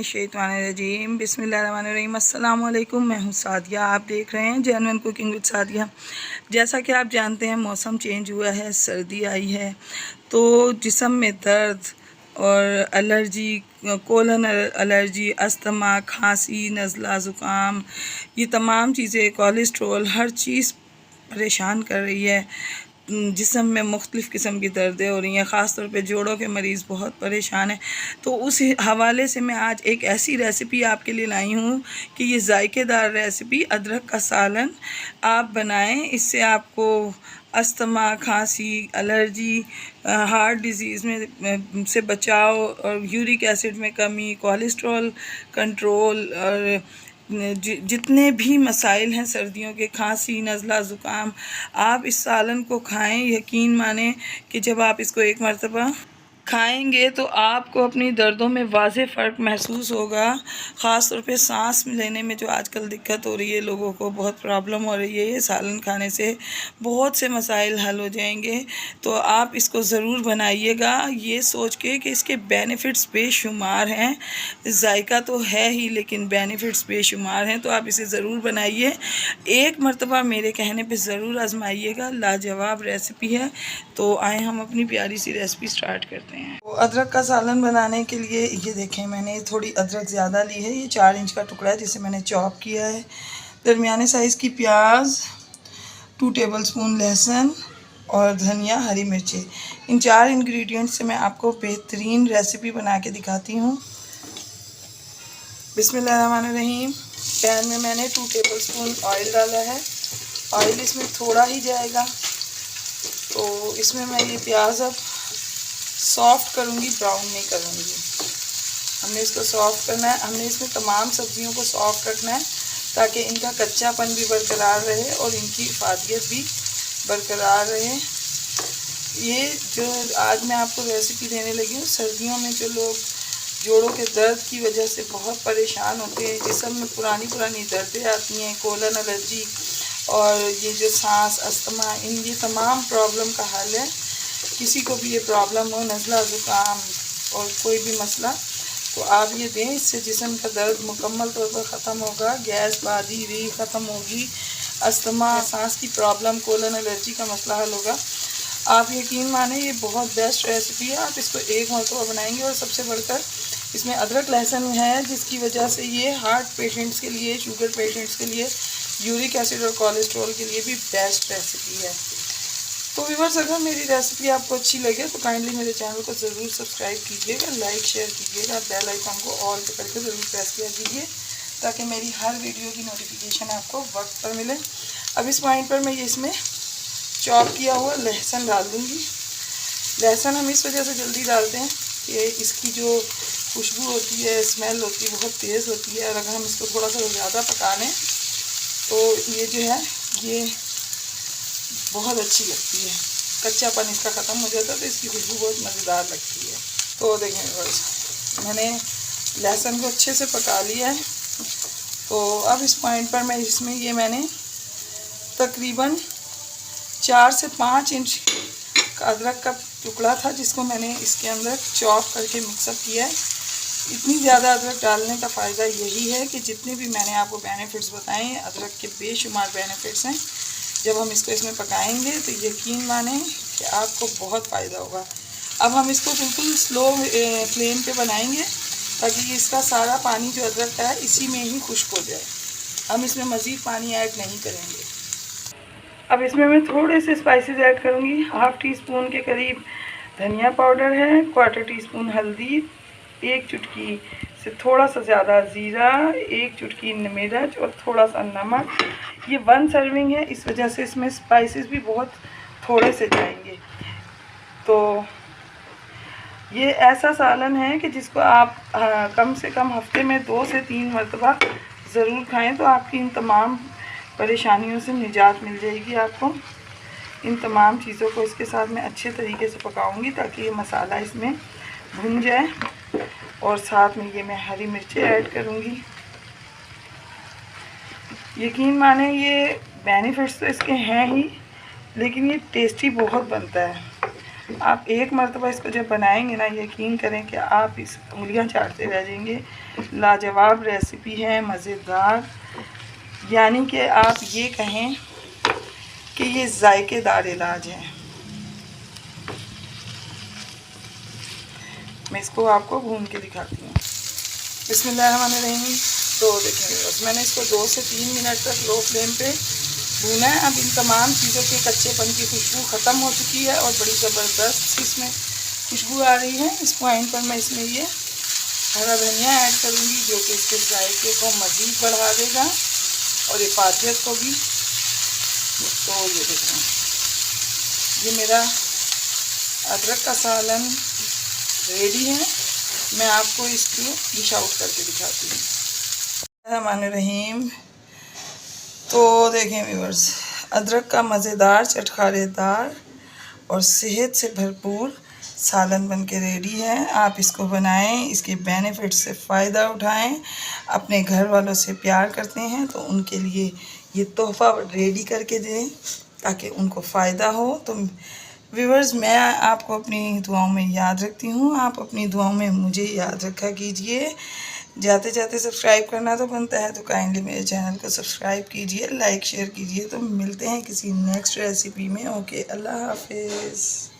मिनश्शैतानिर्रजीम बिस्मिल्लाहिर्रहमानिर्रहीम। अस्सलाम वालेकुम। मैं हूँ सादिया, आप देख रहे हैं जेन्युइन कुकिंग विद सादिया। जैसा कि आप जानते हैं मौसम चेंज हुआ है, सर्दी आई है, तो जिस्म में दर्द और एलर्जी, कोलन एलर्जी, अस्थमा, खांसी, नज़ला, ज़ुकाम, ये तमाम चीज़ें, कोलेस्ट्रॉल, हर चीज़ परेशान कर रही है। जिस्म में मुख्तलिफ़ किस्म की दर्दें हो रही हैं, ख़ास तौर पे जोड़ों के मरीज़ बहुत परेशान हैं। तो उस हवाले से मैं आज एक ऐसी रेसिपी आपके लिए लाई हूँ कि ये जायकेदार रेसिपी अदरक का सालन आप बनाएं। इससे आपको अस्थमा, खांसी, एलर्जी, हार्ट डिज़ीज़ में से बचाव और यूरिक एसिड में कमी, कोलेस्ट्रॉल कंट्रोल और जितने भी मसाइल हैं सर्दियों के, खांसी, नज़ला, ज़ुकाम, आप इस सालन को खाएं। यकीन माने कि जब आप इसको एक मरतबा खाएंगे तो आपको अपनी दर्दों में वाज़े फ़र्क महसूस होगा। ख़ास तौर पे सांस लेने में जो आजकल दिक्कत हो रही है, लोगों को बहुत प्रॉब्लम हो रही है, ये सालन खाने से बहुत से मसाइल हल हो जाएंगे। तो आप इसको ज़रूर बनाइएगा ये सोच के कि इसके बेनिफिट्स बेशुमार हैं। जायका तो है ही लेकिन बेनिफिट्स बेशुमार हैं, तो आप इसे ज़रूर बनाइए। एक मरतबा मेरे कहने पे ज़रूर आजमाइएगा, लाजवाब रेसिपी है। तो आए हम अपनी प्यारी सी रेसिपी स्टार्ट करते हैं। तो अदरक का सालन बनाने के लिए ये देखें, मैंने थोड़ी अदरक ज़्यादा ली है। ये 4 इंच का टुकड़ा है जिसे मैंने चॉप किया है। दरमियाने साइज़ की प्याज, 2 टेबलस्पून लहसुन और धनिया, हरी मिर्चें। इन 4 इंग्रेडिएंट से मैं आपको बेहतरीन रेसिपी बना के दिखाती हूँ। बिस्मिल्लाहिर्रहमानिर्रहीम। पैन में मैंने 2 टेबलस्पून ऑयल डाला है। ऑयल इसमें थोड़ा ही जाएगा, तो इसमें मैं ये प्याज अब सॉफ्ट करूँगी, ब्राउन नहीं करूँगी। हमने इसको सॉफ्ट करना है। हमने इसमें तमाम सब्जियों को सॉफ्ट रखना है ताकि इनका कच्चापन भी बरकरार रहे और इनकी इफादियत भी बरकरार रहे। ये जो आज मैं आपको रेसिपी देने लगी हूँ, सर्दियों में जो लोग जोड़ों के दर्द की वजह से बहुत परेशान होते हैं, जिस्म में पुरानी दर्दें आती हैं, कोलन एलर्जी और ये जो सांस, अस्थमा, ये तमाम प्रॉब्लम का हल है। किसी को भी ये प्रॉब्लम हो, नज़ला, ज़ुकाम और कोई भी मसला, तो आप ये दें। इससे जिस्म का दर्द मुकम्मल तौर पर ख़त्म होगा, गैस बादी भी ख़त्म होगी, अस्थमा, सांस की प्रॉब्लम, कोलन एलर्जी का मसला हल होगा। आप यकीन माने ये बहुत बेस्ट रेसिपी है। आप इसको एक मरतबा बनाएंगे। और सबसे बढ़कर इसमें अदरक लहसुन है, जिसकी वजह से ये हार्ट पेशेंट्स के लिए, शुगर पेशेंट्स के लिए, यूरिक एसिड और कोलेस्ट्रॉल के लिए भी बेस्ट रेसिपी है। तो व्यूअर्स, अगर मेरी रेसिपी आपको अच्छी लगे तो काइंडली मेरे चैनल को ज़रूर सब्सक्राइब कीजिएगा, लाइक शेयर कीजिएगा, बेल आइकन को ऑल पे करके ज़रूर प्रेस किया कीजिए ताकि मेरी हर वीडियो की नोटिफिकेशन आपको वक्त पर मिले। अब इस पॉइंट पर मैं इसमें चॉप किया हुआ लहसुन डाल दूँगी। लहसुन हम इस वजह से जल्दी डालते हैं कि इसकी जो खुशबू होती है, स्मेल होती है, बहुत तेज़ होती है। और अगर हम इसको थोड़ा सा ज़्यादा पका लें तो ये जो है ये बहुत अच्छी लगती है, कच्चापन इसका ख़त्म हो जाता है, तो इसकी खुशबू बहुत मज़ेदार लगती है। तो देखें बस, मैंने लहसुन को अच्छे से पका लिया है। तो अब इस पॉइंट पर मैं इसमें मैंने तकरीबन 4 से 5 इंच का अदरक का टुकड़ा था जिसको मैंने इसके अंदर चॉप करके मिक्सअप किया है। इतनी ज़्यादा अदरक डालने का फ़ायदा यही है कि जितने भी मैंने आपको बेनिफिट्स बताए, अदरक के बेशुमार बेनिफिट्स हैं। जब हम इसको इसमें पकाएंगे तो यकीन माने कि आपको बहुत फ़ायदा होगा। अब हम इसको बिल्कुल स्लो फ्लेम पे बनाएंगे ताकि इसका सारा पानी जो अदरक का है इसी में ही खुश्क हो जाए। हम इसमें मज़ीद पानी ऐड नहीं करेंगे। अब इसमें मैं थोड़े से स्पाइसेस ऐड करूँगी। 1/2 टीस्पून के करीब धनिया पाउडर है, 1/4 टीस्पून हल्दी, 1 चुटकी से थोड़ा सा ज़्यादा ज़ीरा, 1 चुटकी मिर्च और थोड़ा सा नमक। ये 1 सर्विंग है, इस वजह से इसमें स्पाइसेस भी बहुत थोड़े से जाएंगे। तो ये ऐसा सालन है कि जिसको आप कम से कम हफ्ते में 2 से 3 मरतबा ज़रूर खाएं, तो आपकी इन तमाम परेशानियों से निजात मिल जाएगी। आपको इन तमाम चीज़ों को इसके साथ मैं अच्छे तरीके से पकाऊंगी ताकि ये मसाला इसमें भुन जाए। और साथ में ये मैं हरी मिर्चें ऐड करूँगी। यकीन माने ये बेनिफिट्स तो इसके हैं ही, लेकिन ये टेस्टी बहुत बनता है। आप एक मरतबा इसको जब बनाएंगे ना, यकीन करें कि आप इस उंगलियां चाटते रह जाएंगे। लाजवाब रेसिपी है, मज़ेदार, यानी कि आप ये कहें कि ये जायकेदार इलाज है। मैं इसको आपको भून के दिखाती हूँ। बिस्मिल्लाहिर्रहमानिर्रहीम। तो देखें, मैंने इसको 2 से 3 मिनट तक लो फ्लेम पे भूना है। अब इन तमाम चीज़ों के कच्चेपन की खुशबू ख़त्म हो चुकी है और बड़ी ज़बरदस्त इसमें खुशबू आ रही है। इस पॉइंट पर मैं इसमें ये हरा धनिया ऐड करूँगी, जो कि इसके जायके को मज़ीद बढ़ा देगा और इफादियत को भी। तो ये देखें, ये मेरा अदरक का सालन रेडी है। मैं आपको इसको डिश आउट करके दिखाती हूँ। रहमानिर्रहीम। तो देखें व्यूअर्स, अदरक का मज़ेदार, चटखारेदार और सेहत से भरपूर सालन बन के रेडी है। आप इसको बनाएं, इसके बेनिफिट से फ़ायदा उठाएं। अपने घर वालों से प्यार करते हैं तो उनके लिए ये तोहफ़ा रेडी करके दें ताकि उनको फ़ायदा हो। तो व्यूअर्स, मैं आपको अपनी दुआओं में याद रखती हूँ। आप अपनी दुआओं में मुझे याद रखा कीजिए। जाते जाते सब्सक्राइब करना तो बनता है, तो काइंडली मेरे चैनल को सब्सक्राइब कीजिए, लाइक शेयर कीजिए। तो मिलते हैं किसी नेक्स्ट रेसिपी में। ओके, अल्लाह हाफिज़।